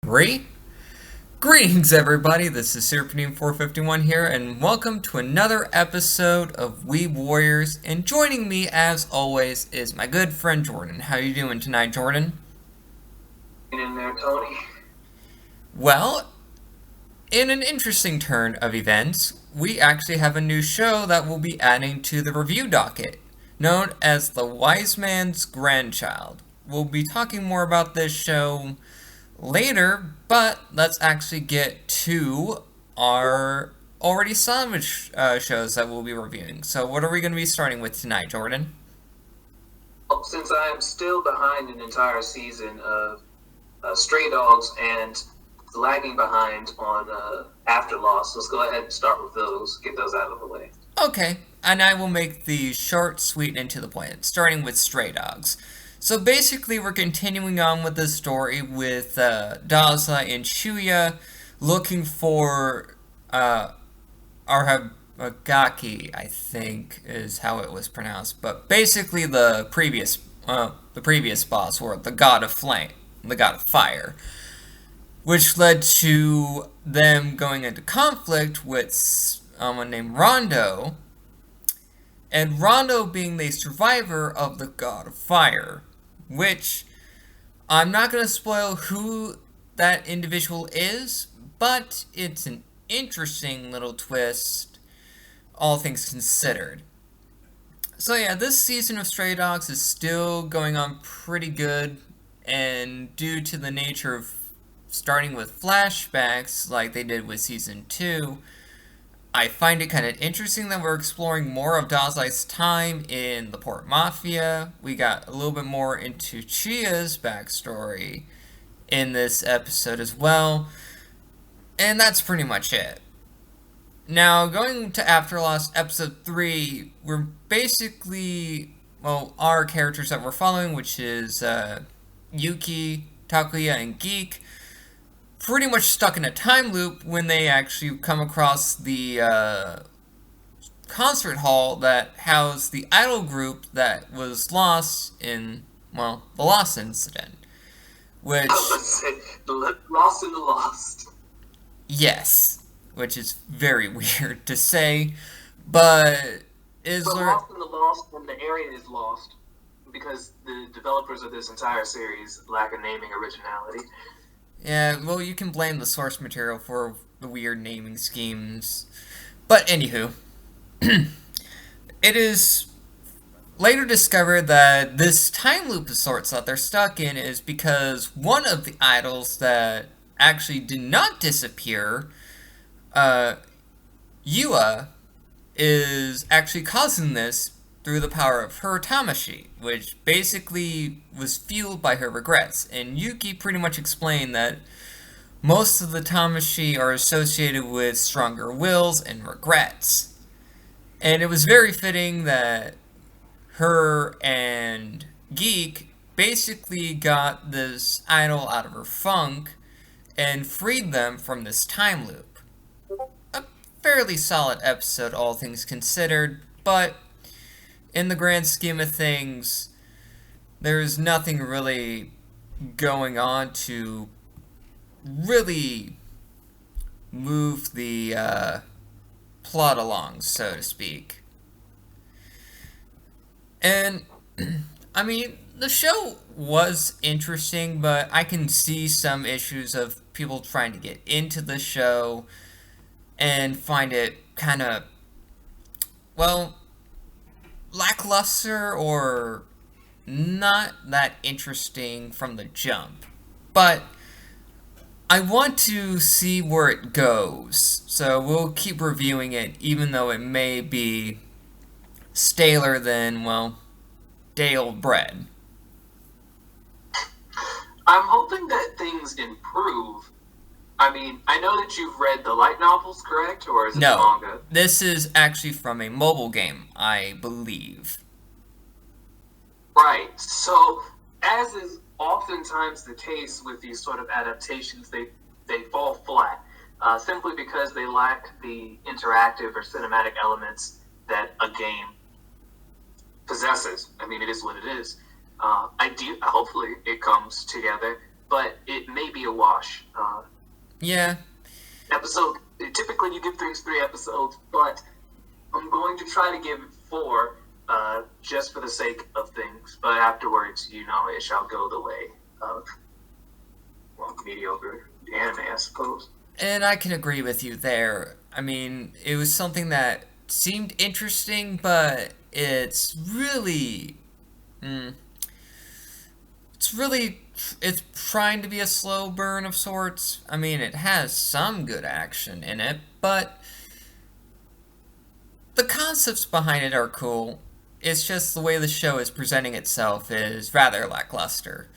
Three. Greetings, everybody. This is Serpentine451 here, and welcome to another episode of Weeb Warriors. And joining me, as always, is my good friend Jordan. How you doing tonight, Jordan? In there, Tony. Well, in an interesting turn of events, we actually have a new show that we'll be adding to the review docket, known as The Wise Man's Grandchild. We'll be talking more about this show later, but let's actually get to our already sandwich shows that we'll be reviewing. So what are we going to be starting with tonight, Jordan? Well, since I am still behind an entire season of Stray Dogs and lagging behind on After Loss, let's go ahead and start with those, get those out of the way. Okay, and I will make these short, sweet, and to the point, starting with Stray Dogs. So basically, we're continuing on with the story with Daza and Shuya looking for Arhabagaki, I think is how it was pronounced. But basically, the previous boss, or the god of flame, the god of fire, which led to them going into conflict with someone named Rondo, and Rondo being the survivor of the god of fire, which I'm not going to spoil who that individual is, but it's an interesting little twist, all things considered. So yeah, this season of Stray Dogs is still going on pretty good, and due to the nature of starting with flashbacks like they did with Season 2, I find it kind of interesting that we're exploring more of Dazai's time in the Port Mafia. We got a little bit more into Chia's backstory in this episode as well. And that's pretty much it. Now, going to After Lost Episode 3, we're basically, our characters that we're following, which is Yuki, Takuya, and Geek, pretty much stuck in a time loop when they actually come across the concert hall that housed the idol group that was lost in, the Lost incident. Which... Lost in the Lost. Yes. Which is very weird to say, but... Lost in the Lost when the area is lost, because the developers of this entire series lack a naming originality. Yeah, well, you can blame the source material for the weird naming schemes. But anywho, it is later discovered that this time loop of sorts that they're stuck in is because one of the idols that actually did not disappear, Yua, is actually causing this through the power of her Tamashi, which basically was fueled by her regrets. And Yuki pretty much explained that most of the Tamashi are associated with stronger wills and regrets. And it was very fitting that her and Geek basically got this idol out of her funk and freed them from this time loop. A fairly solid episode, all things considered, but in the grand scheme of things, there's nothing really going on to really move the plot along, so to speak. And, I mean, the show was interesting, but I can see some issues of people trying to get into the show and find it kind of, lackluster or not that interesting from the jump. But I want to see where it goes, so we'll keep reviewing it even though it may be staler than, day-old bread. I'm hoping that things improve. I mean, I know that you've read the light novels, correct? Or is it the manga? This is actually from a mobile game, I believe. Right. So, as is oftentimes the case with these sort of adaptations, they fall flat, simply because they lack the interactive or cinematic elements that a game possesses. I mean, it is what it is. Hopefully it comes together but it may be a wash. Yeah. Episode typically you give three episodes, but I'm going to try to give it 4, just for the sake of things. But afterwards, it shall go the way of mediocre anime, I suppose. And I can agree with you there. I mean, it was something that seemed interesting, but it's really. Mm, it's trying to be a slow burn of sorts. I mean, it has some good action in it, but the concepts behind it are cool. It's just the way the show is presenting itself is rather lackluster.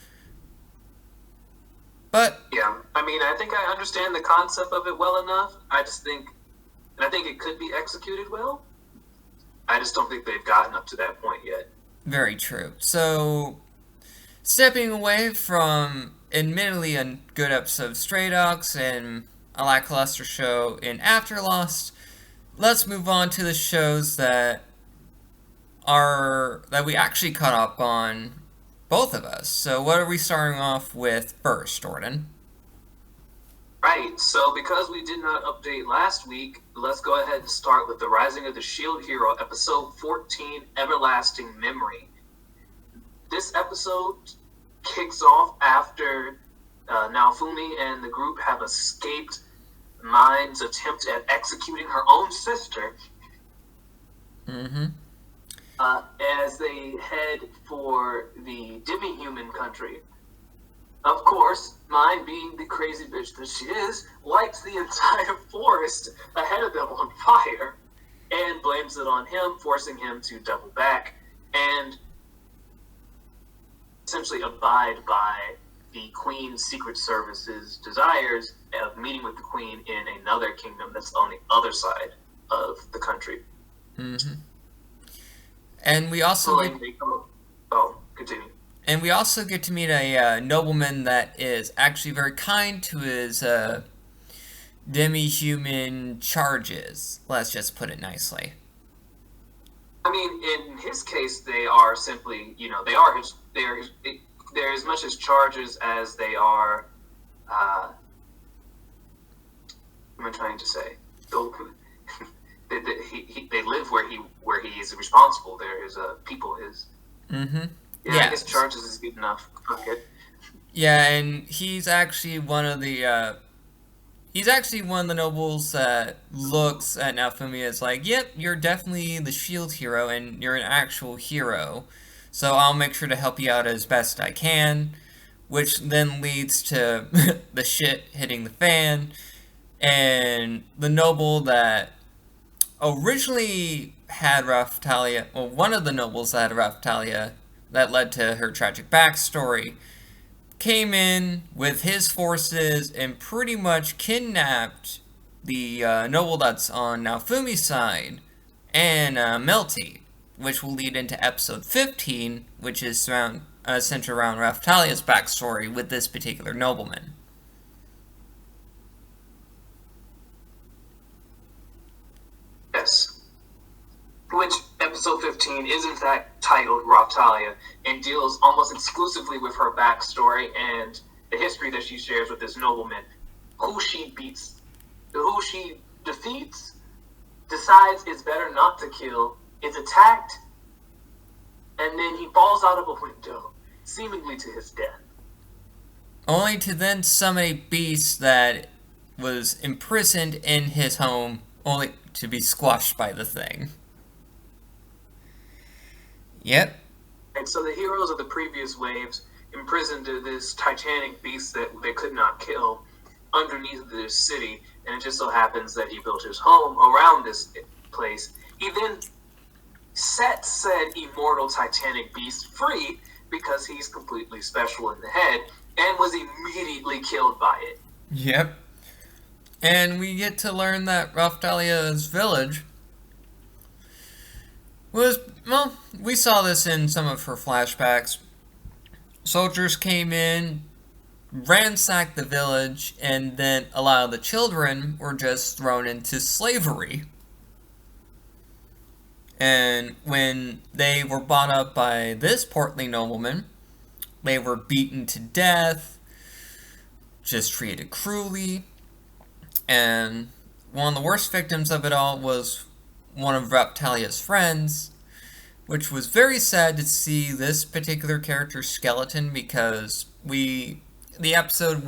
But Yeah, I mean, I think I understand the concept of it well enough. I think it could be executed well. I just don't think they've gotten up to that point yet. very true. So, stepping away from admittedly a good episode of Stray Dogs and a lackluster show in Afterlost, let's move on to the shows that we actually caught up on, both of us. So what are we starting off with first, Jordan? Right, so because we did not update last week, let's go ahead and start with The Rising of the Shield Hero, episode 14, Everlasting Memory. This episode kicks off after Naofumi and the group have escaped Mind's attempt at executing her own sister. Mm-hmm. As they head for the demi-human country. Of course, Mind, being the crazy bitch that she is, lights the entire forest ahead of them on fire and blames it on him, forcing him to double back and essentially abide by the Queen's Secret Service's desires of meeting with the Queen in another kingdom that's on the other side of the country. Mm-hmm. And we also continue. And we also get to meet a nobleman that is actually very kind to his demi-human charges. Let's just put it nicely. I mean, in his case, they are simply, they're as much as charges as they are. What am I trying to say? They live where he is responsible. There is people his. Mm-hmm. Yeah, I guess charges is good enough. Okay. Yeah, and he's actually one of the nobles that looks at Naofumi as like, yep, you're definitely the shield hero and you're an actual hero. So I'll make sure to help you out as best I can, which then leads to the shit hitting the fan, and the noble that originally had Raphtalia, well, one of the nobles that had Raphtalia, that led to her tragic backstory, came in with his forces and pretty much kidnapped the noble that's on Naofumi's side and Melty, which will lead into episode 15, which is centered around Raphtalia's backstory with this particular nobleman. Yes. Which episode 15 is in fact titled Raphtalia and deals almost exclusively with her backstory and the history that she shares with this nobleman, who she defeats, decides it's better not to kill, is attacked, and then he falls out of a window, seemingly to his death. Only to then summon a beast that was imprisoned in his home, only to be squashed by the thing. Yep. And so the heroes of the previous waves imprisoned this titanic beast that they could not kill underneath this city, and it just so happens that he built his home around this place. He then set said immortal titanic beast free because he's completely special in the head and was immediately killed by it. Yep. And we get to learn that Raphtalia's village was, well, we saw this in some of her flashbacks. Soldiers came in, ransacked the village, and then a lot of the children were just thrown into slavery. And when they were bought up by this portly nobleman, they were beaten to death, just treated cruelly, and one of the worst victims of it all was one of Raptalia's friends, which was very sad to see this particular character's skeleton because the episode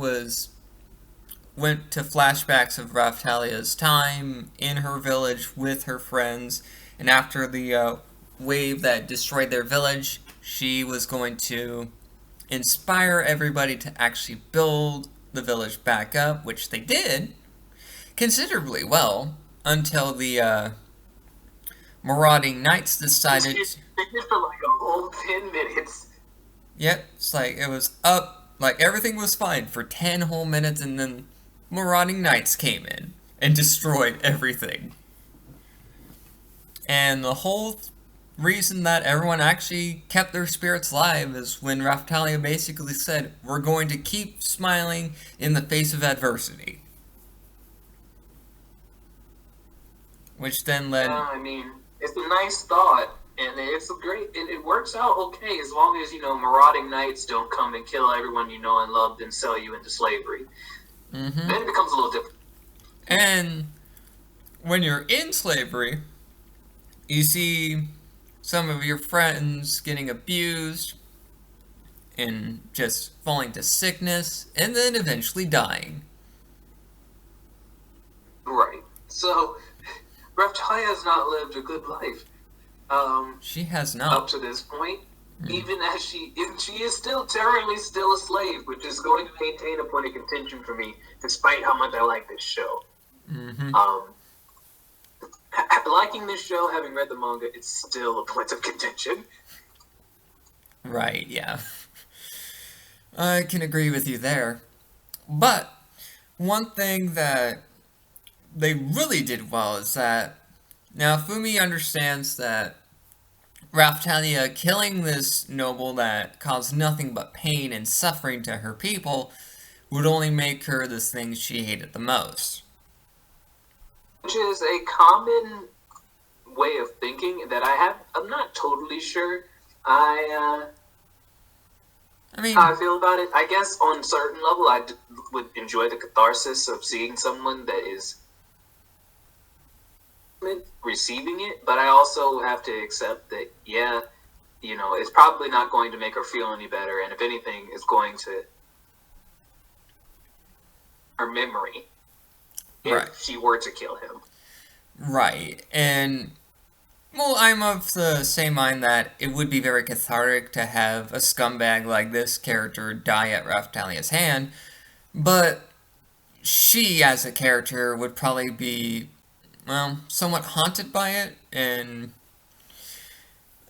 went to flashbacks of Raptalia's time in her village with her friends, and after the wave that destroyed their village, she was going to inspire everybody to actually build the village back up, which they did considerably well until the marauding knights decided. They did for like a whole 10 minutes. Yep, it's like it was up, like everything was fine for 10 whole minutes, and then marauding knights came in and destroyed everything. And the whole reason that everyone actually kept their spirits alive is when Raftalia basically said, "We're going to keep smiling in the face of adversity." Which then led... I mean, it's a nice thought, and it's a great... It works out okay as long as, marauding knights don't come and kill everyone you know and love and sell you into slavery. Mm-hmm. Then it becomes a little different. And when you're in slavery, you see some of your friends getting abused and just falling to sickness and then eventually dying. Right. So, Reptalia has not lived a good life. She has not. Up to this point. Even as she is still terribly still a slave, which is going to maintain a point of contention for me, despite how much I like this show. Mm-hmm. Liking this show, having read the manga, it's still a point of contention. Right, yeah. I can agree with you there. But one thing that they really did well is that now Fumi understands that Raftalia killing this noble that caused nothing but pain and suffering to her people would only make her the thing she hated the most. Which is a common way of thinking that I'm not totally sure how I feel about it. I guess on a certain level I would enjoy the catharsis of seeing someone that is receiving it, but I also have to accept that, it's probably not going to make her feel any better, and if anything, is going to her memory if she were to kill him. Right, and, well, I'm of the same mind that it would be very cathartic to have a scumbag like this character die at Raftalia's hand, but she, as a character, would probably be, well, somewhat haunted by it, and,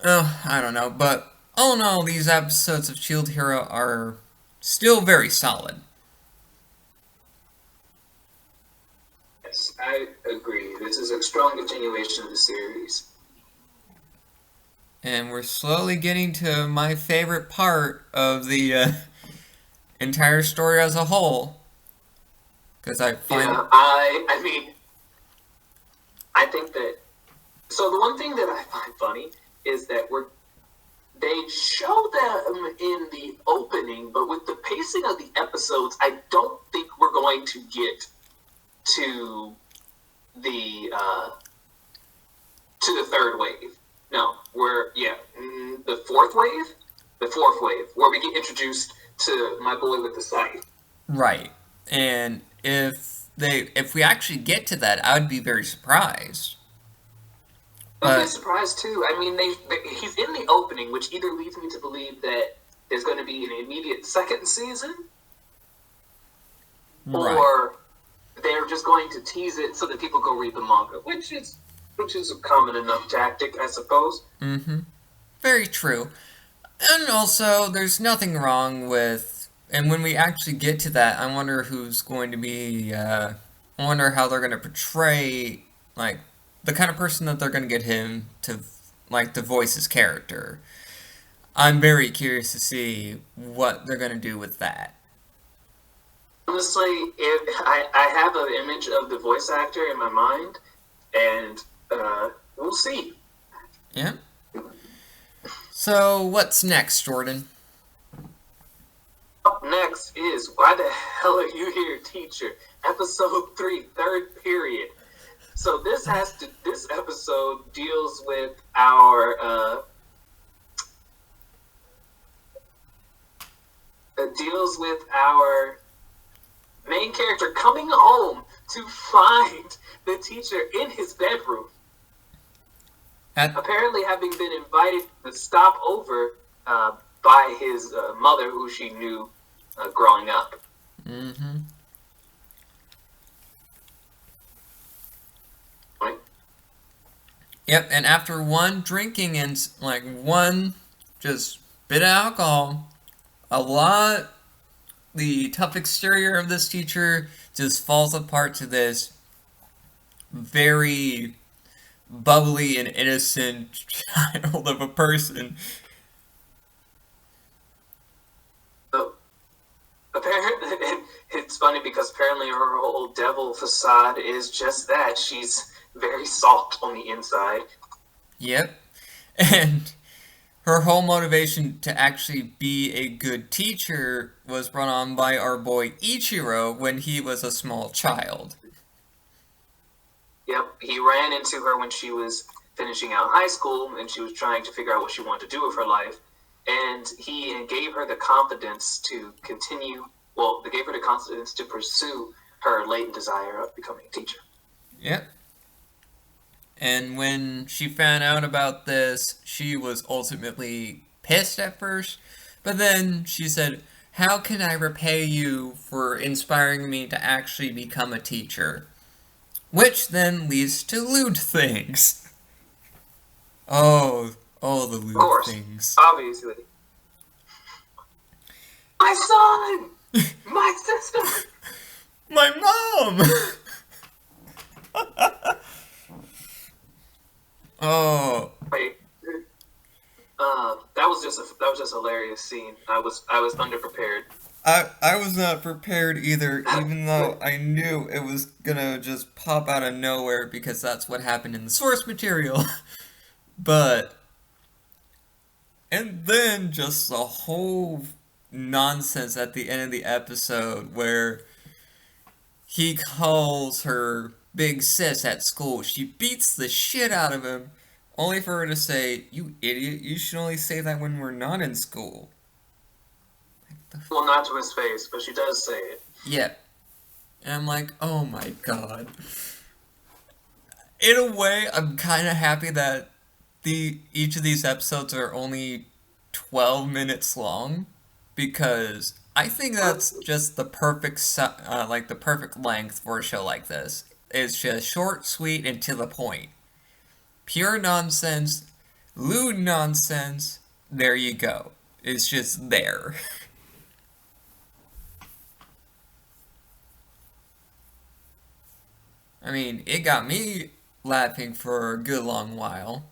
I don't know, but all in all, these episodes of Shield Hero are still very solid. Yes, I agree. This is a strong continuation of the series. And we're slowly getting to my favorite part of the entire story as a whole. Because I find... Yeah, I think that... So the one thing that I find funny is that they show them in the opening, but with the pacing of the episodes, I don't think we're going to get to the third wave. No, the fourth wave, where we get introduced to my boy with the scythe. Right, and if we actually get to that, I would be very surprised. I'd be surprised too. I mean, he's in the opening, which either leads me to believe that there's going to be an immediate second season, or they're just going to tease it so that people go read the manga, which is a common enough tactic, I suppose. Mm-hmm. Very true. And also, there's nothing wrong with... And when we actually get to that, I wonder who's going to be... I wonder how they're going to portray, like, the kind of person that they're going to get him to, like, to voice his character. I'm very curious to see what they're going to do with that. Honestly, I have an image of the voice actor in my mind, and we'll see. Yeah. So, what's next, Jordan? Up next is Why the Hell Are You Here, Teacher? Episode 3, third period. So this episode deals with our main character coming home to find the teacher in his bedroom. Apparently having been invited to stop over by his mother, who she knew growing up. Mm-hmm. Right? Yep, and after one drinking and like one just bit of alcohol, the tough exterior of this teacher just falls apart to this very bubbly and innocent child of a person. So, apparently, it's funny because apparently her whole devil facade is just that. She's very soft on the inside. Yep. And her whole motivation to actually be a good teacher was brought on by our boy Ichiro when he was a small child. Yep, he ran into her when she was finishing out high school and she was trying to figure out what she wanted to do with her life. And he gave her the confidence to continue, they gave her the confidence to pursue her latent desire of becoming a teacher. Yep. And when she found out about this, she was ultimately pissed at first, but then she said, "How can I repay you for inspiring me to actually become a teacher?" Which then leads to lewd things. Oh, the lewd Of course, things. Obviously. My son! My sister! My mom! Oh. Wait. That was just a hilarious scene. I was underprepared. I was not prepared either, even though I knew it was gonna just pop out of nowhere because that's what happened in the source material. But, and then just the whole nonsense at the end of the episode where he calls her big sis at school. She beats the shit out of him, only for her to say, "You idiot, you should only say that when we're not in school." Well, not to his face, but she does say it. Yeah. And I'm like, oh my god. In a way, I'm kind of happy that each of these episodes are only 12 minutes long, because I think that's just the perfect the perfect length for a show like this. It's just short, sweet, and to the point. Pure nonsense, lewd nonsense. There you go. It's just there. I mean, it got me laughing for a good long while.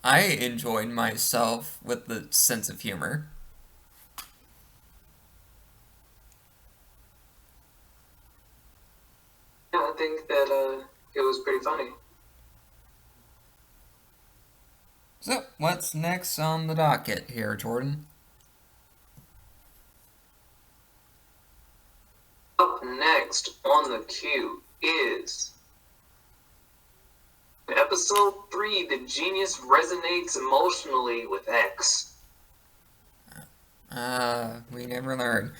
I enjoyed myself with the sense of humor. Yeah, I think that it was pretty funny. So, what's next on the docket here, Jordan? Up next on the queue is episode 3, The Genius Resonates Emotionally with X. We never learn.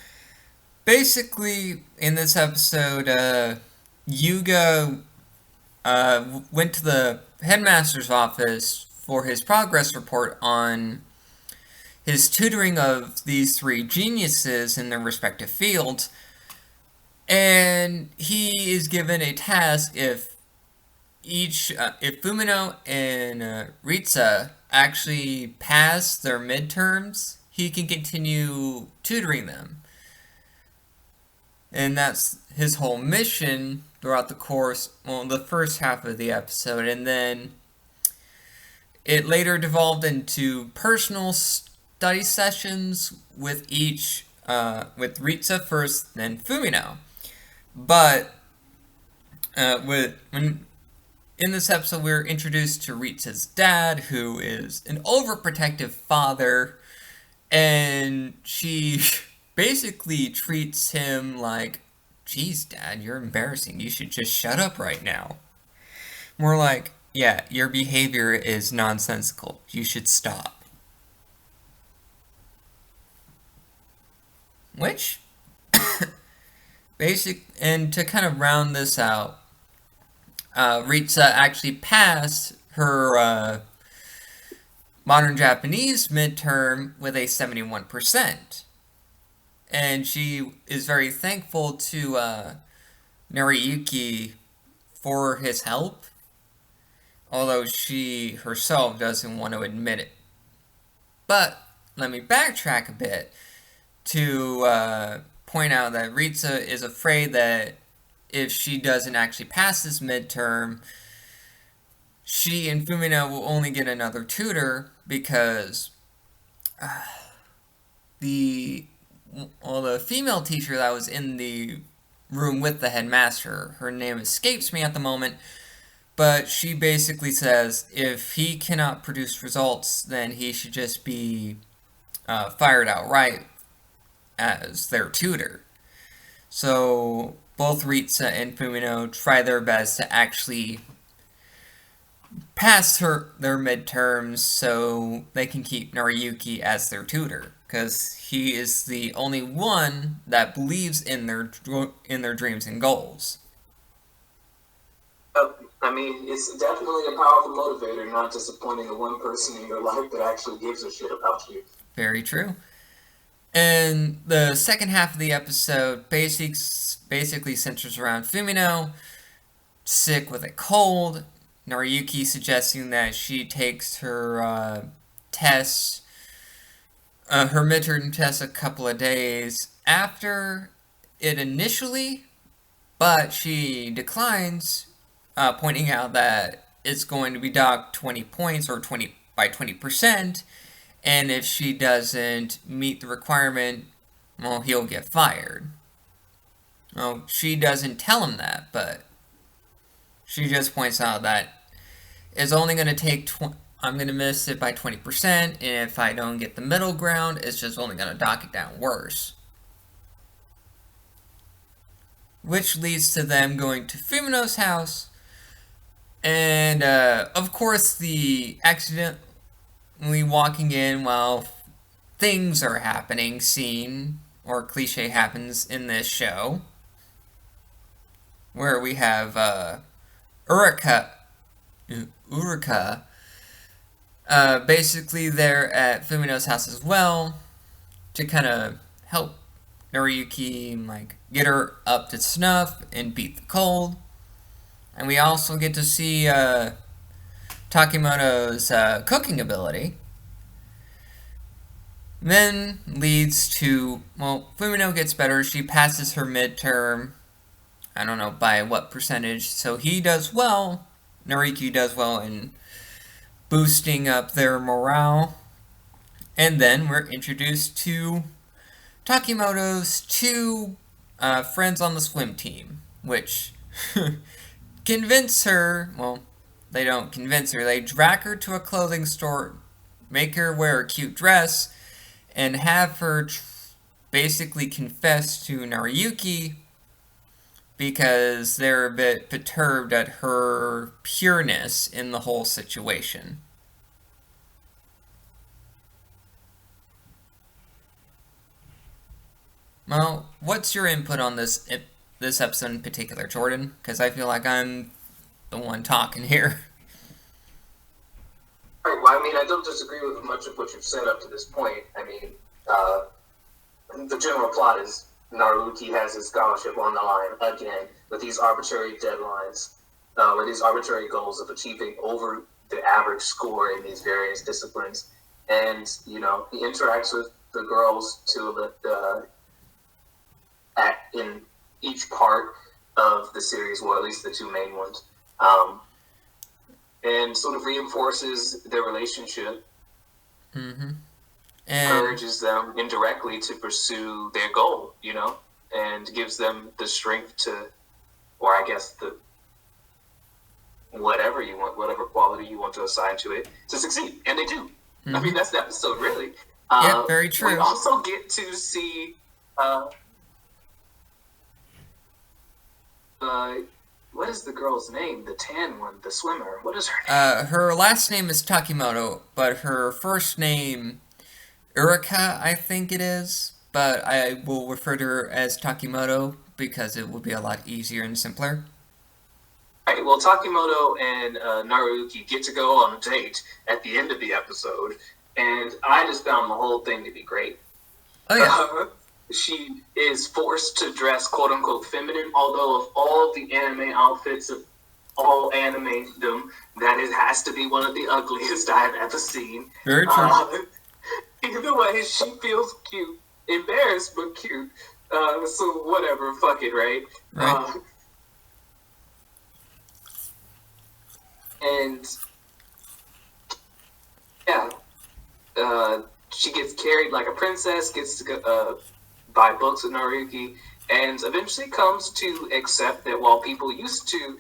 Basically, in this episode, Yuga went to the headmaster's office for his progress report on his tutoring of these three geniuses in their respective fields, and he is given a task if Fumino and Ritsa actually pass their midterms, he can continue tutoring them. And that's his whole mission throughout the course, the first half of the episode, and then it later devolved into personal study sessions with with Ritsa first, then Fumino. But in this episode, we're introduced to Ritsa's dad, who is an overprotective father, and she basically treats him like, geez, Dad, you're embarrassing. You should just shut up right now. More like, yeah, your behavior is nonsensical. You should stop. Which, and to kind of round this out, Ritsa actually passed her modern Japanese midterm with a 71%. And she is very thankful to Nariyuki for his help, although she herself doesn't want to admit it. But let me backtrack a bit to point out that Ritsa is afraid that if she doesn't actually pass this midterm, she and Fumino will only get another tutor because the female teacher that was in the room with the headmaster, her name escapes me at the moment, but she basically says if he cannot produce results, then he should just be fired outright as their tutor. So both Ritsa and Fumino try their best to actually pass their midterms so they can keep Nariyuki as their tutor, because he is the only one that believes in their dreams and goals. I mean, it's definitely a powerful motivator, not disappointing the one person in your life that actually gives a shit about you. Very true. And the second half of the episode basically centers around Fumino, sick with a cold, Nariyuki suggesting that she takes her tests, her midterm test a couple of days after it initially, but she declines, pointing out that it's going to be docked 20 points or 20%, and if she doesn't meet the requirement, well, he'll get fired. Well, she doesn't tell him that, but she just points out that it's only going to take, I'm going to miss it by 20%, and if I don't get the middle ground, it's just only going to dock it down worse. Which leads to them going to Fumino's house, and of course the accidentally walking in while things are happening scene, or cliche happens in this show, where we have Urika, basically there at Fumino's house as well, to kind of help Nariyuki, like, get her up to snuff and beat the cold. And we also get to see Takimoto's cooking ability. Then leads to, well, Fumino gets better. She passes her midterm. I don't know by what percentage. So he does well. Nariyuki does well in boosting up their morale. And then we're introduced to Takimoto's two friends on the swim team, which convince her, well, they don't convince her, they drag her to a clothing store, make her wear a cute dress, and have her basically confess to Nariyuki because they're a bit perturbed at her pureness in the whole situation. Well, what's your input on this episode in particular, Jordan? Because I feel like I'm the one talking here. Right, well, I mean, I don't disagree with much of what you've said up to this point. I mean, the general plot is Nariyuki has his scholarship on the line again with these arbitrary deadlines, or these arbitrary goals of achieving over the average score in these various disciplines. And, you know, he interacts with the girls to in each part of the series, well, at least the two main ones, and sort of reinforces their relationship, And encourages them indirectly to pursue their goal, you know, and gives them the strength to, or I guess the whatever you want, whatever quality you want to assign to it, to succeed. And they do. I mean, that's the episode, really. Yeah, very true. We also get to see Uh, uh, what is the girl's name? The tan one, the swimmer. What is her name? Her last name is Takimoto, but her first name, Urika, I think it is. But I will refer to her as Takimoto because it will be a lot easier and simpler. Right, well, Takimoto and Naruyuki get to go on a date at the end of the episode, and I just found the whole thing to be great. Oh yeah. She is forced to dress quote unquote feminine, although of all the anime outfits of all animedom, has to be one of the ugliest I have ever seen. Very true. Either way, she feels cute. Embarrassed, but cute. So whatever, fuck it, right? Right. And yeah, she gets carried like a princess, gets to go, buy books with Naruyuki, and eventually comes to accept that while people used to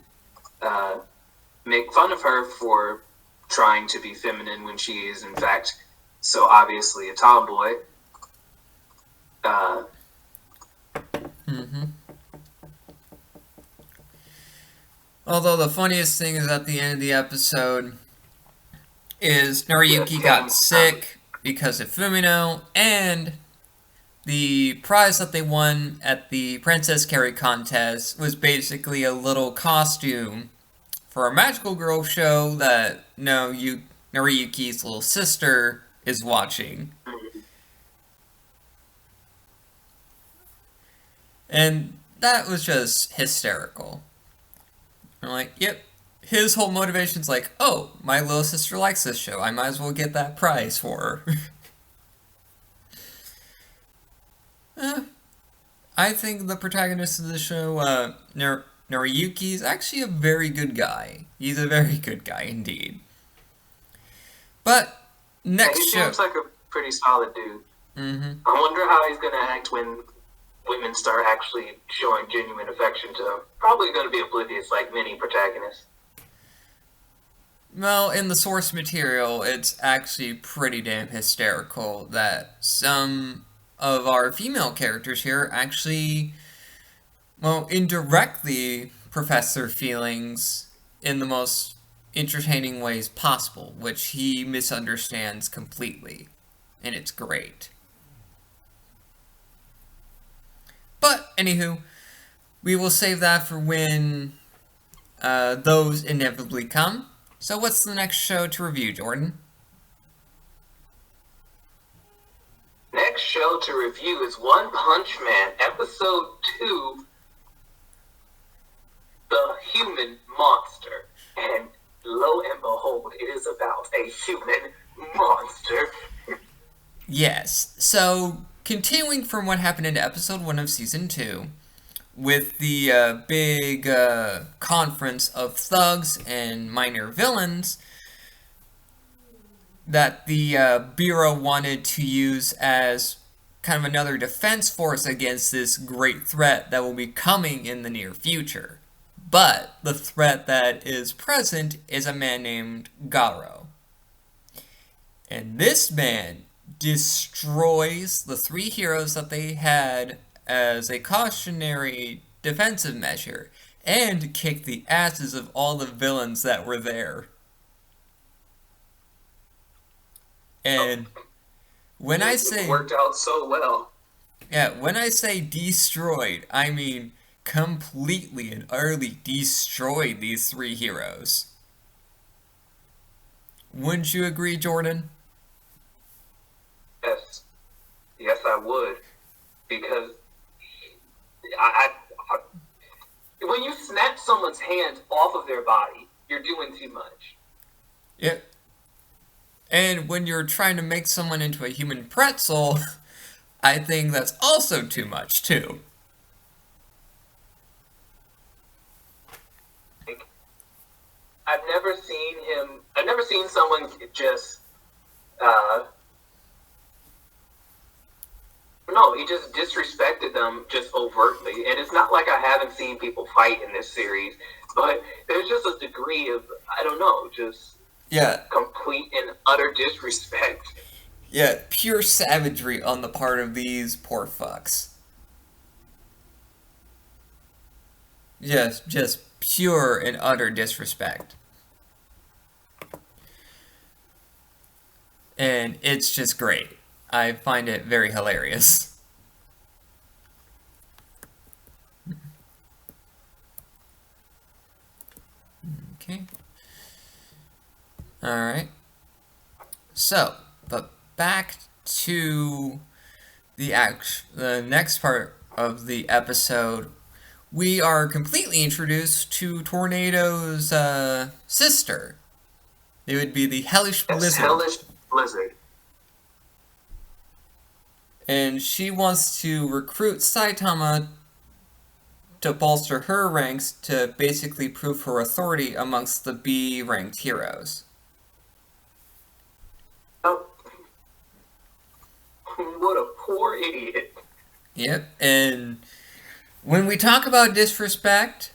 make fun of her for trying to be feminine when she is in fact so obviously a tomboy, Mm-hmm. Although the funniest thing is at the end of the episode is Naruyuki got sick because of Fumino, and the prize that they won at the Princess Carry contest was basically a little costume for a magical girl show that Naruyuki's little sister is watching. And that was just hysterical. I'm like, yep. His whole motivation's like, oh, my little sister likes this show. I might as well get that prize for her. I think the protagonist of the show, Naruyuki, is actually a very good guy. He's a very good guy indeed. But next show, he seems like a pretty solid dude. Mm-hmm. I wonder how he's gonna act when women start actually showing genuine affection to him. Probably gonna be oblivious like many protagonists. Well, in the source material, it's actually pretty damn hysterical that some of our female characters here actually, well, indirectly profess their feelings in the most entertaining ways possible, which he misunderstands completely. And it's great. But, anywho, we will save that for when those inevitably come. So what's the next show to review, Jordan? Next show to review is One Punch Man, Episode 2, The Human Monster. And lo and behold, it is about a human monster. Yes, so continuing from what happened in Episode 1 of Season 2, with the big conference of thugs and minor villains that the Bureau wanted to use as kind of another defense force against this great threat that will be coming in the near future. But the threat that is present is a man named Garo. And this man destroys the three heroes that they had as a cautionary defensive measure, and kick the asses of all the villains that were there. And when I say... It worked out so well. Yeah, when I say destroyed, I mean completely and utterly destroyed these three heroes. Wouldn't you agree, Jordan? Yes. Yes, I would. Because when you snap someone's hands off of their body, you're doing too much. Yep. And when you're trying to make someone into a human pretzel, I think that's also too much, too. I've never seen someone just, no, he just disrespected them just overtly. And it's not like I haven't seen people fight in this series, but there's just a degree of, I don't know, just complete and utter disrespect. Yeah, pure savagery on the part of these poor fucks. just pure and utter disrespect. And it's just great. I find it very hilarious. Okay. Alright. So, but back to the next part of the episode. We are completely introduced to Tornado's sister. It would be the Hellish Blizzard. Hellish Blizzard. And she wants to recruit Saitama to bolster her ranks to basically prove her authority amongst the B-ranked heroes. Oh. What a poor idiot. Yep, and when we talk about disrespect,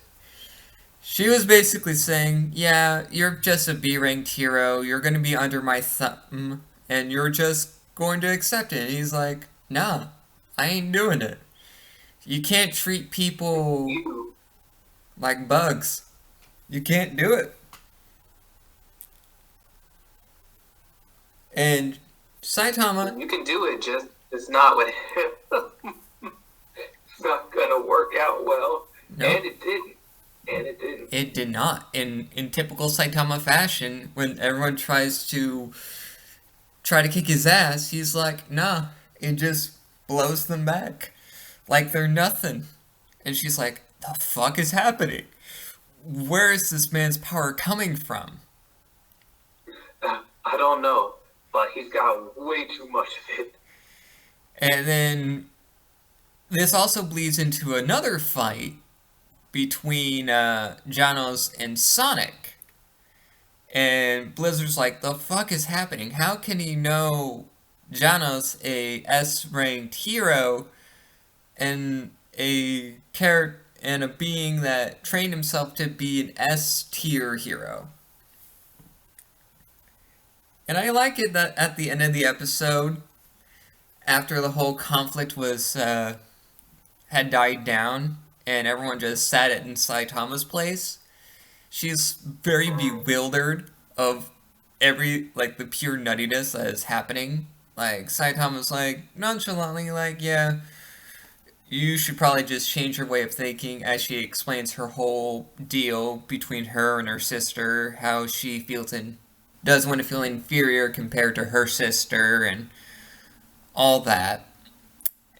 she was basically saying, yeah, you're just a B-ranked hero, you're going to be under my thumb, and you're just going to accept it. And he's like, nah, I ain't doing it. You can't treat people like bugs. You can't do it. And Saitama... You can do it, just it's not with him. It's not gonna work out well. Nope. And it didn't. It did not. In typical Saitama fashion, when everyone tries to kick his ass, he's like, nah, and just blows them back. Like they're nothing. And she's like, the fuck is happening? Where is this man's power coming from? I don't know, but he's got way too much of it. And then this also bleeds into another fight between Janos and Sonic. And Blizzard's like, the fuck is happening? How can he know Janos, a S-ranked hero, and a being that trained himself to be an S-tier hero? And I like it that at the end of the episode, after the whole conflict was had died down, and everyone just sat in Saitama's place, she's very bewildered of the pure nuttiness that is happening. Like, Saitama's like, nonchalantly, like, yeah, you should probably just change your way of thinking, as she explains her whole deal between her and her sister, how she does want to feel inferior compared to her sister, and all that.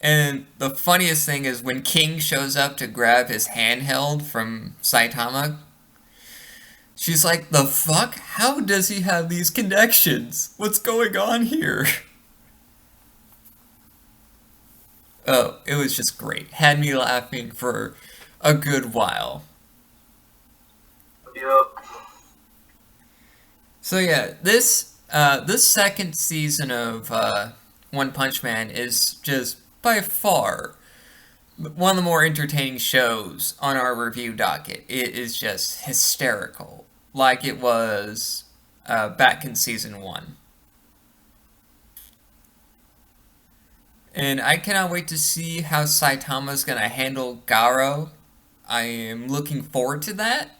And the funniest thing is when King shows up to grab his handheld from Saitama, she's like, the fuck? How does he have these connections? What's going on here? Oh, it was just great. Had me laughing for a good while. Yep. So yeah, this second season of One Punch Man is just by far one of the more entertaining shows on our review docket. It is just hysterical, like it was back in season 1. And I cannot wait to see how Saitama's gonna handle Garo. I am looking forward to that.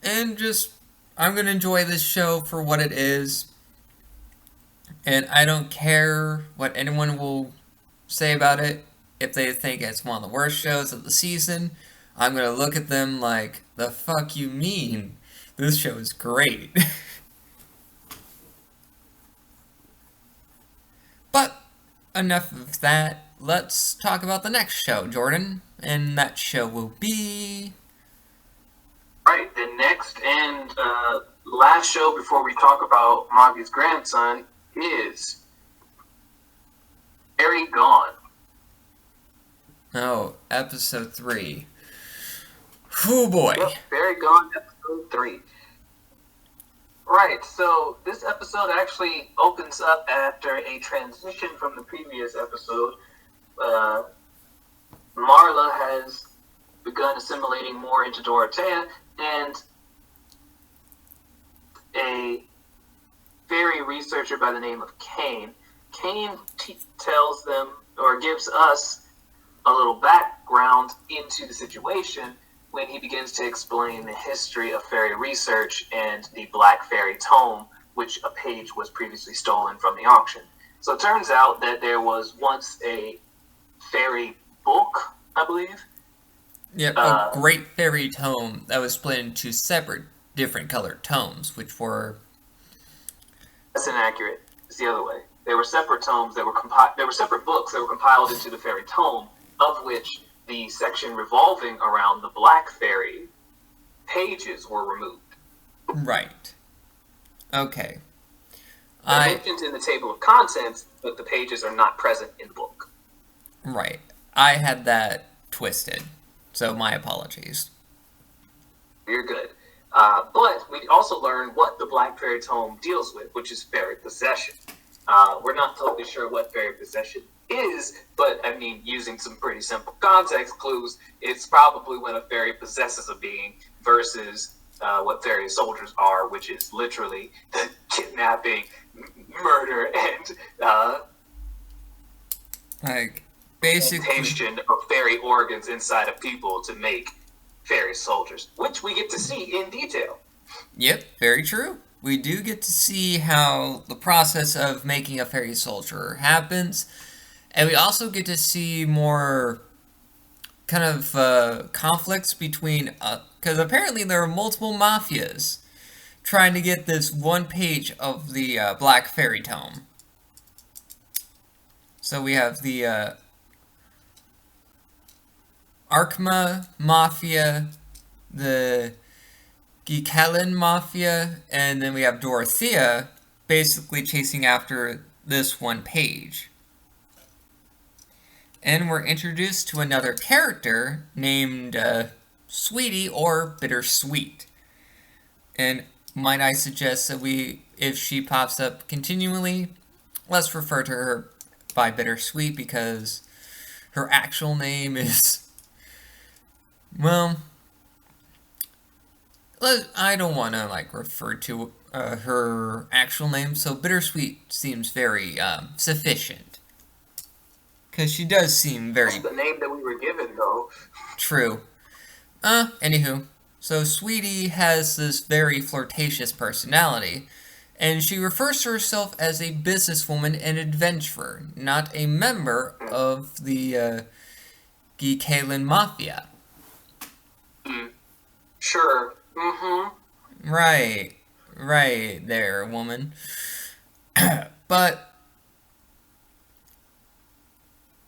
And I'm gonna enjoy this show for what it is. And I don't care what anyone will say about it. If they think it's one of the worst shows of the season, I'm gonna look at them like, the fuck you mean? This show is great. But enough of that. Let's talk about the next show, Jordan. And that show will be... Right, the next and last show before we talk about Magi's grandson is Fairy Gone. Oh, episode 3. Oh boy. Yep, Fairy Gone, episode 3. Right, so this episode actually opens up after a transition from the previous episode. Marla has begun assimilating more into Dorothea, and a fairy researcher by the name of Kane tells them or gives us a little background into the situation when he begins to explain the history of fairy research and the Black Fairy Tome, which a page was previously stolen from the auction. So it turns out that there was once a fairy book, I believe. Yep, a great fairy tome that was split into separate, different colored tomes, which were... That's inaccurate. It's the other way. There were separate tomes that were there were separate books that were compiled into the fairy tome, of which the section revolving around the Black Fairy pages were removed. Right. Okay. They're mentioned in the table of contents, but the pages are not present in the book. Right. I had that twisted, so my apologies. You're good. But we also learn what the Black Fairy Tome deals with, which is fairy possession. We're not totally sure what fairy possession is, but I mean, using some pretty simple context clues, it's probably when a fairy possesses a being versus what fairy soldiers are, which is literally kidnapping, murder, and like basically of fairy organs inside of people to make fairy soldiers, which we get to see in detail. Yep, very true. We do get to see how the process of making a fairy soldier happens, and we also get to see more kind of conflicts between, because apparently there are multiple mafias trying to get this one page of the Black Fairy Tome. So we have the Arkma Mafia, the Geekellen Mafia, and then we have Dorothea basically chasing after this one page. And we're introduced to another character named Sweetie or Bittersweet. And might I suggest that if she pops up continually, let's refer to her by Bittersweet because her actual name is, well, I don't want to refer to her actual name, so Bittersweet seems very sufficient. Because she does seem very... That's the name that we were given, though. True. Anywho, so Sweetie has this very flirtatious personality, and she refers to herself as a businesswoman and adventurer, not a member of the Geekalen Mafia. Sure. Mm-hmm. Right there, woman. But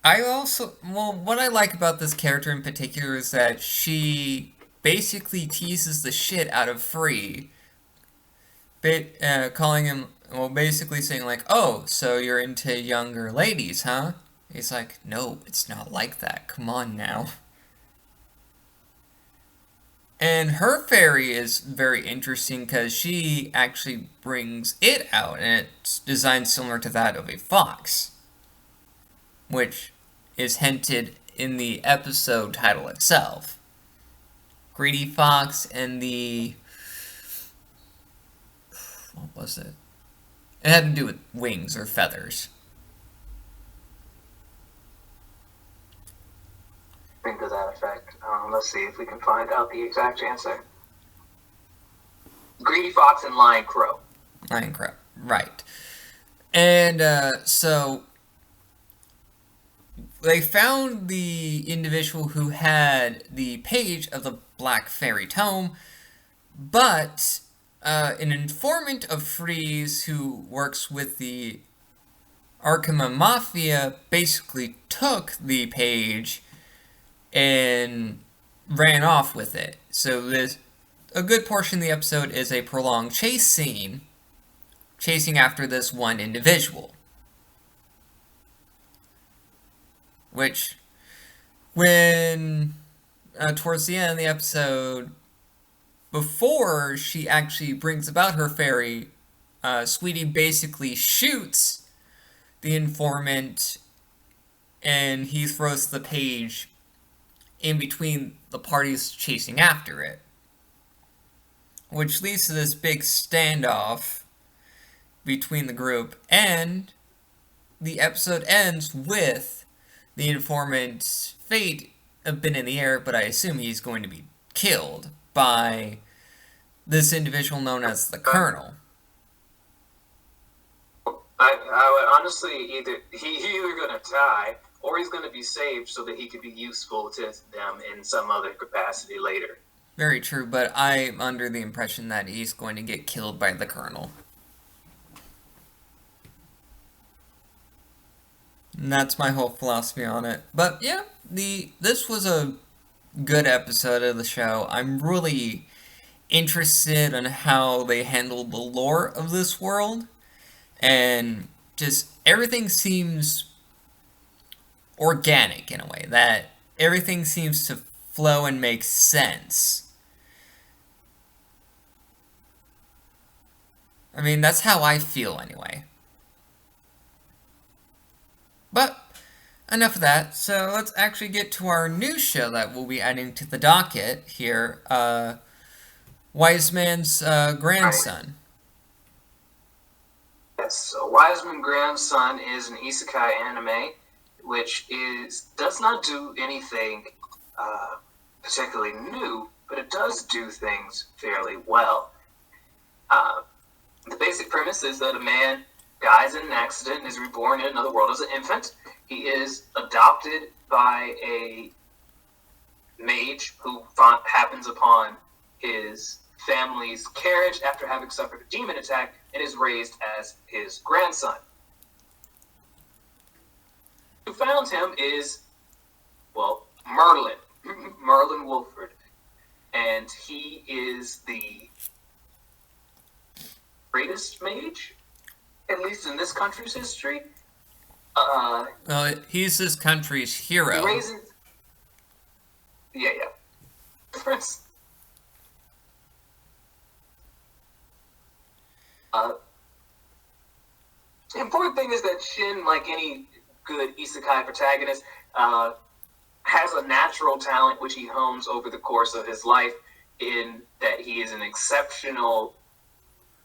what I like about this character in particular is that she basically teases the shit out of Free, calling him, basically saying oh, so you're into younger ladies, huh? He's like, no, it's not like that, come on now. And her fairy is very interesting because she actually brings it out, and it's designed similar to that of a fox, which is hinted in the episode title itself. Greedy Fox and the... what was it? It had to do with wings or feathers. Think to that effect. Let's see if we can find out the exact answer. Greedy Fox and Lion Crow. Lion Crow, right. And so they found the individual who had the page of the Black Fairy Tome, but an informant of Freeze who works with the Arkma Mafia basically took the page and ran off with it. So a good portion of the episode is a prolonged chase scene, chasing after this one individual. Which, when, towards the end of the episode, before she actually brings about her fairy, Sweetie basically shoots the informant, and he throws the page in between the parties chasing after it. Which leads to this big standoff between the group, and the episode ends with the informant's fate a bit in the air, but I assume he's going to be killed by this individual known as the Colonel. I would honestly he's either going to die or he's going to be saved so that he could be useful to them in some other capacity later. Very true, but I'm under the impression that he's going to get killed by the Colonel. And that's my whole philosophy on it. But yeah, this was a good episode of the show. I'm really interested in how they handled the lore of this world. And just everything seems organic in a way. That everything seems to flow and make sense. I mean, that's how I feel anyway. But enough of that. So let's actually get to our new show that we'll be adding to the docket here. Wise Man's Grandson. Yes, so Wise Man's Grandson is an isekai anime, which does not do anything particularly new, but it does do things fairly well. The basic premise is that a man dies in an accident and is reborn in another world as an infant. He is adopted by a mage who happens upon his family's carriage after having suffered a demon attack and is raised as his grandson. Who found him is, well, Merlin. Merlin Wolford. And he is the greatest mage, at least in this country's history. Well, he's this country's hero. Yeah. Difference. The important thing is that Shin, like any good isekai protagonist, has a natural talent which he hones over the course of his life, in that he is an exceptional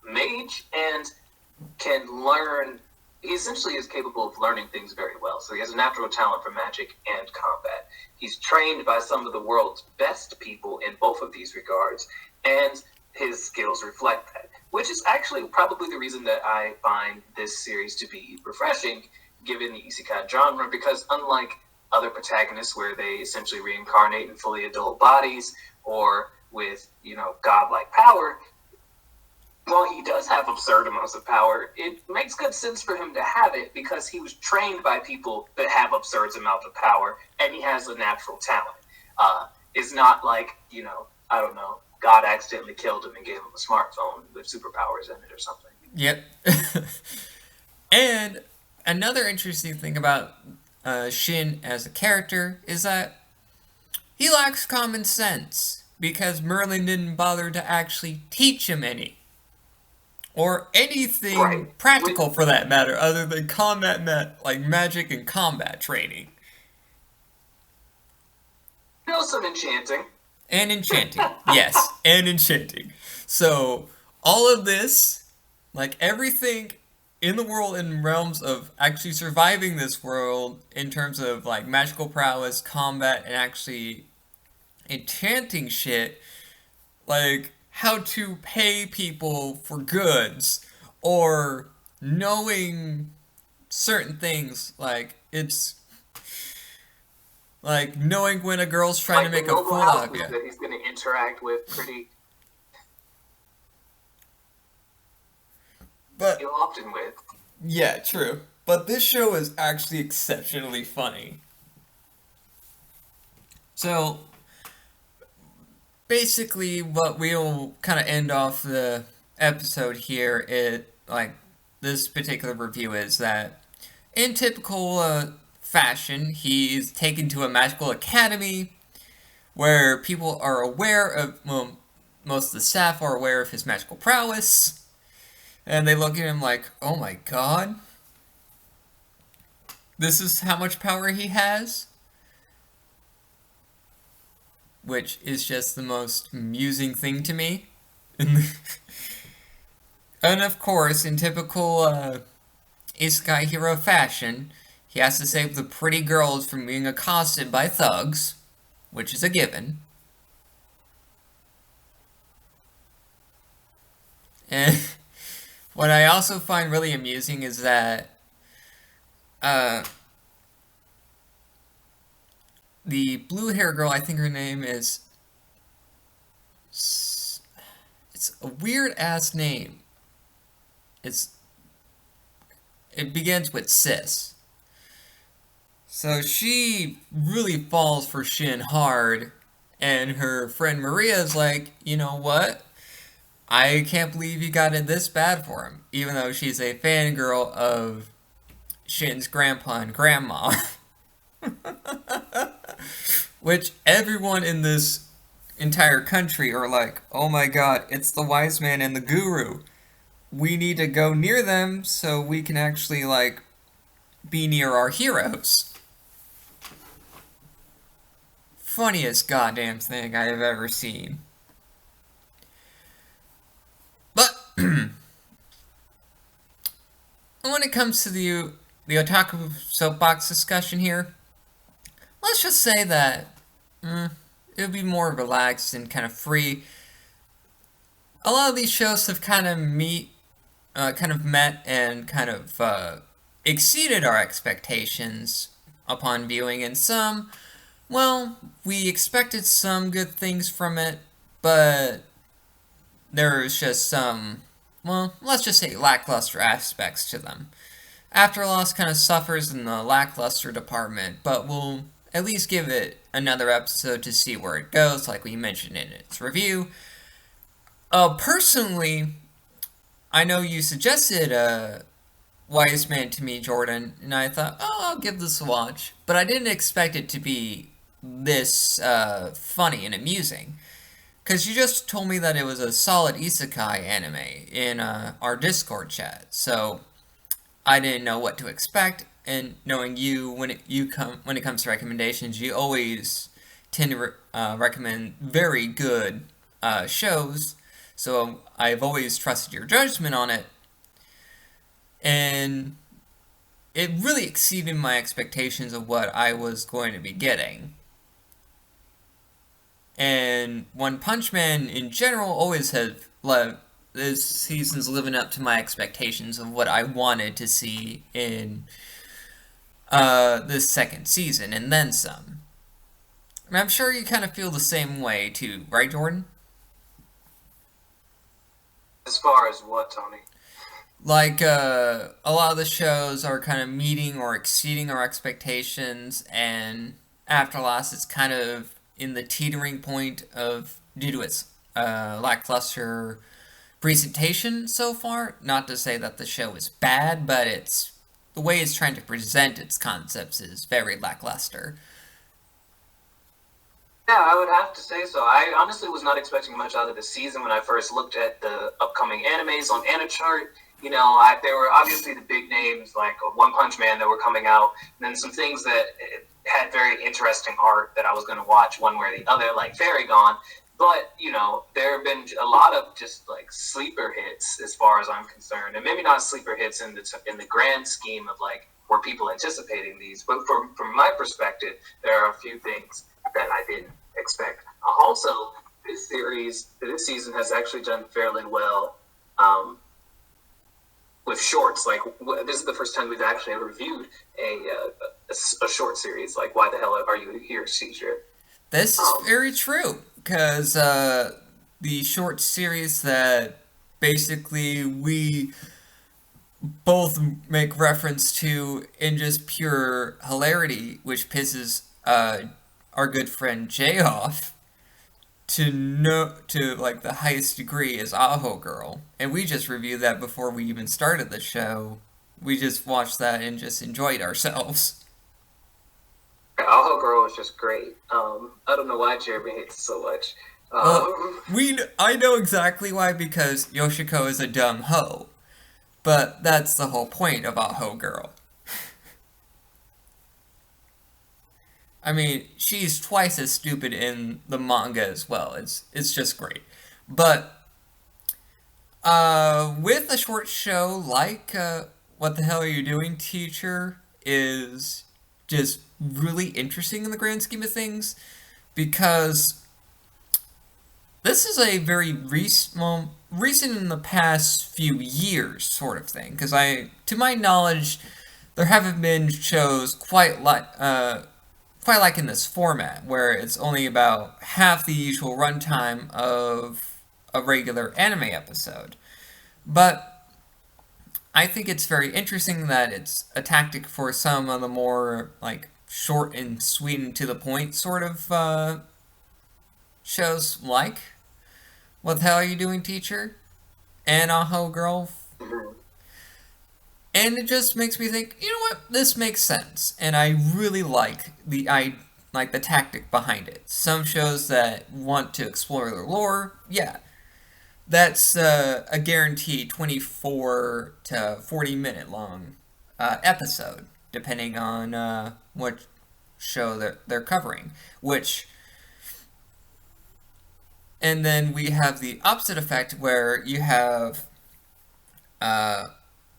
mage and can learn. He essentially is capable of learning things very well. So he has a natural talent for magic and combat. He's trained by some of the world's best people in both of these regards, and his skills reflect that, which is actually probably the reason that I find this series to be refreshing, given the isekai genre, because unlike other protagonists where they essentially reincarnate in fully adult bodies or with, godlike power, while he does have absurd amounts of power, it makes good sense for him to have it because he was trained by people that have absurd amounts of power, and he has a natural talent. It's not like, I don't know, God accidentally killed him and gave him a smartphone with superpowers in it or something. Yep. And another interesting thing about Shin as a character is that he lacks common sense because Merlin didn't bother to actually teach him any. Or anything practical for that matter, other than like magic and combat training. Some enchanting. And enchanting, yes, and enchanting. So, all of this, like everything in the world in realms of actually surviving this world, in terms of like magical prowess, combat, and actually enchanting shit, like how to pay people for goods, or knowing certain things, like it's like knowing when a girl's trying to make a fool out of you. That he's going to interact with pretty often with. Yeah, true. But this show is actually exceptionally funny. So, basically, what we'll kind of end off the episode here, this particular review is that, in typical fashion, he's taken to a magical academy where people are aware of, most of the staff are aware of his magical prowess, and they look at him like, oh my god, this is how much power he has? Which is just the most amusing thing to me. And of course, in typical isekai hero fashion, he has to save the pretty girls from being accosted by thugs, which is a given. And what I also find really amusing is that uh, the blue hair girl, I think her name is. It's a weird ass name. It's it begins with sis. So she really falls for Shin hard, and her friend Maria is like, you know what? I can't believe you got it this bad for him, even though she's a fangirl of Shin's grandpa and grandma. Which everyone in this entire country are like, oh my god, it's the wise man and the guru. We need to go near them so we can actually, like, be near our heroes. Funniest goddamn thing I have ever seen. But when it comes to the otaku soapbox discussion here, let's just say that it would be more relaxed and kind of free. A lot of these shows have kind of met and kind of exceeded our expectations upon viewing, and some, well, we expected some good things from it, but there's just some, well, let's just say lackluster aspects to them. Afterloss kind of suffers in the lackluster department, but we'll at least give it another episode to see where it goes, like we mentioned in its review. Personally, I know you suggested Wise Man to me, Jordan, and I thought, oh, I'll give this a watch. But I didn't expect it to be this funny and amusing. Because you just told me that it was a solid isekai anime in our Discord chat, so I didn't know what to expect. And knowing you, when it comes to recommendations, you always tend to recommend very good shows. So I've always trusted your judgment on it, and it really exceeded my expectations of what I was going to be getting. And One Punch Man in general always has this season's living up to my expectations of what I wanted to see in this second season, and then some. And I'm sure you kind of feel the same way too, right, Jordan? As far as what, Tony? Like, a lot of the shows are kind of meeting or exceeding our expectations, and Afterlast is kind of in the teetering point of, due to its lackluster presentation so far. Not to say that the show is bad, but it's the way it's trying to present its concepts is very lackluster. Yeah, I would have to say so. I honestly was not expecting much out of the season when I first looked at the upcoming animes on AniChart. You know, there were obviously the big names like One Punch Man that were coming out, and then some things that had very interesting art that I was going to watch one way or the other, like Fairy Gone. But, you know, there have been a lot of just like sleeper hits as far as I'm concerned, and maybe not sleeper hits in the grand scheme of like were people anticipating these, but from my perspective, there are a few things that I didn't expect. Also, this season has actually done fairly well with shorts. Like, this is the first time we've actually reviewed a short series. Like, why the hell are you here, Caesar? This is very true, because the short series that basically we both make reference to in just pure hilarity, which pisses our good friend Jay off to like the highest degree, is Aho Girl, and we just reviewed that before we even started the show. We just watched that and just enjoyed ourselves. Aho Girl is just great. I don't know why Jeremy hates it so much. I know exactly why, because Yoshiko is a dumb hoe, but that's the whole point of Aho Girl. I mean, she's twice as stupid in the manga as well. It's just great. But with a short show like What the Hell Are You Doing, Teacher is just really interesting in the grand scheme of things because this is a very recent in the past few years sort of thing. Because to my knowledge, there haven't been shows quite like in this format, where it's only about half the usual runtime of a regular anime episode. But I think it's very interesting that it's a tactic for some of the more like short and sweet and to the point sort of shows, like What the Hell Are You Doing, Teacher? And Aho Girl. And it just makes me think, you know what, this makes sense. And I really like the tactic behind it. Some shows that want to explore their lore, yeah, that's a guaranteed 24 to 40 minute long episode, depending on what show they're covering. And then we have the opposite effect where you have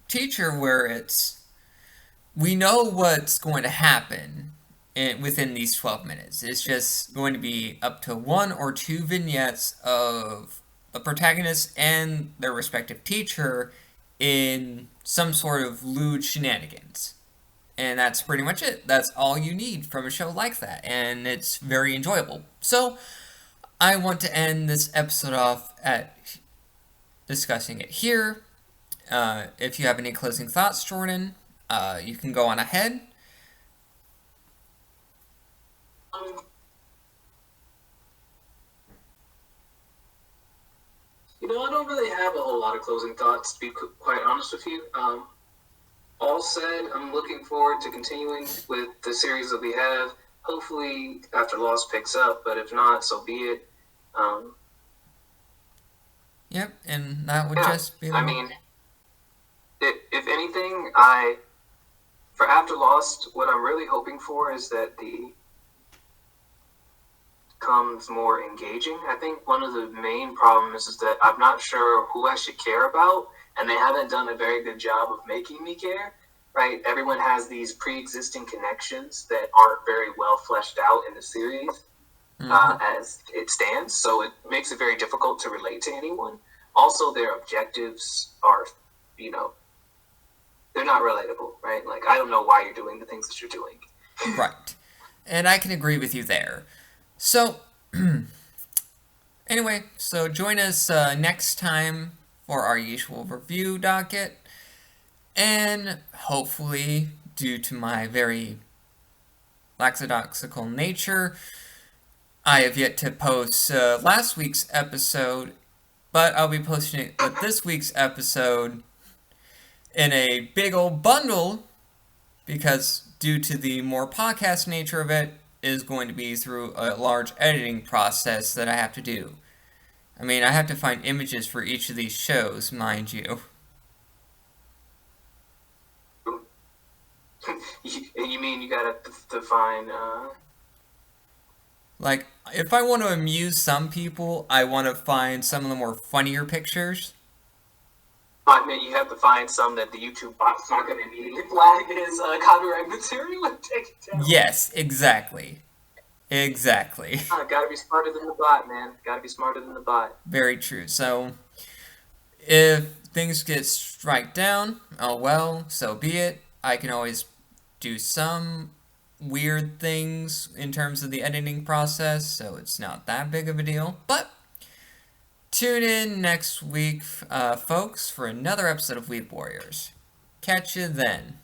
Teacher, where we know what's going to happen within these 12 minutes. It's just going to be up to 1 or 2 vignettes of the protagonist and their respective teacher in some sort of lewd shenanigans. And that's pretty much it. That's all you need from a show like that. And it's very enjoyable. So, I want to end this episode off at discussing it here. If you have any closing thoughts, Jordan, you can go on ahead. I don't really have a whole lot of closing thoughts, to be quite honest with you. All said, I'm looking forward to continuing with the series that we have. Hopefully, After Lost picks up, but if not, so be it. Yep, and that would just be... If anything, for After Lost, what I'm really hoping for is that the becomes more engaging. I think one of the main problems is that I'm not sure who I should care about, and they haven't done a very good job of making me care, right? Everyone has these pre-existing connections that aren't very well fleshed out in the series as it stands, so it makes it very difficult to relate to anyone. Also, their objectives are, they're not relatable, right? Like, I don't know why you're doing the things that you're doing. Right. And I can agree with you there. So, anyway, so join us next time for our usual review docket. And hopefully, due to my very lackadaisical nature, I have yet to post last week's episode, but I'll be posting it with this week's episode in a big old bundle, because due to the more podcast nature of it, is going to be through a large editing process that I have to do. I mean, I have to find images for each of these shows, mind you. You mean you gotta define, Like, if I want to amuse some people, I want to find some of the more funnier pictures. I mean, you have to find some that the YouTube bot's not going to immediately flag as copyright material and take it down. Yes, exactly. Exactly. Gotta be smarter than the bot, man. Gotta be smarter than the bot. Very true. So, if things get strike down, oh well, so be it. I can always do some weird things in terms of the editing process, so it's not that big of a deal. But tune in next week, folks, for another episode of Weeb Warriors. Catch you then.